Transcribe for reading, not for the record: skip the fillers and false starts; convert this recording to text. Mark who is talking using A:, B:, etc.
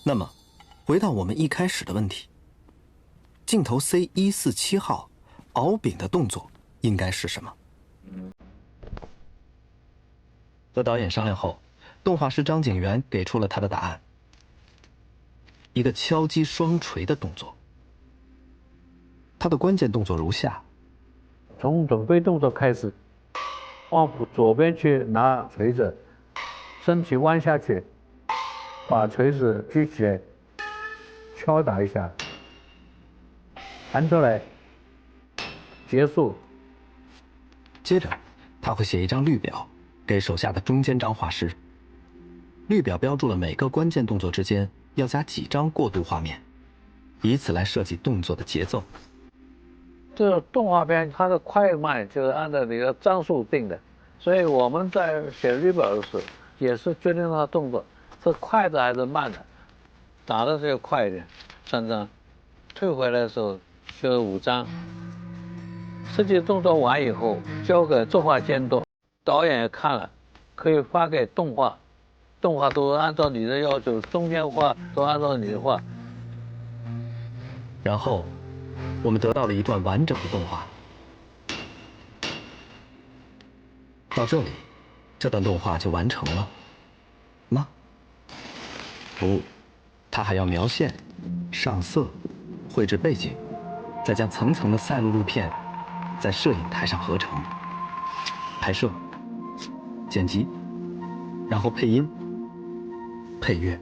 A: 那麼，回到我們一開始的問題，鏡頭 C147號敖丙的動作應該是什麼？和導演商量後，動畫師張景元給出了他的答案：一個敲擊雙錘的动作。他的關鍵動作如下：
B: 從準備動作開始，往左邊去拿錘子，身體彎下去，把錘子舉起來，敲打一下，彈出來，結束。
A: 接着，他會寫一張綠表給手下的中間張畫師。綠表標注了每個關鍵動作之間要加幾張過渡畫面，以此來設計動作的節奏。
B: 這個動畫片它的快慢就是按照你的张數定的，所以我們在寫綠表的時候也是決定它动作是快的還是慢的，打的就快一點，3張，退回來的時候就5張。實際動作完以後交給作畫監督，導演也看了，可以發給動畫都按照你的要求，中間畫都按照你的畫。
A: 然後，我們得到了一段完整的動畫。到這裡，這段動畫就完成了嗎？不，它還要描線、上色、繪制背景，再將层层的赛璐璐片在攝影台上合成、拍攝、剪輯，然後配音、配樂。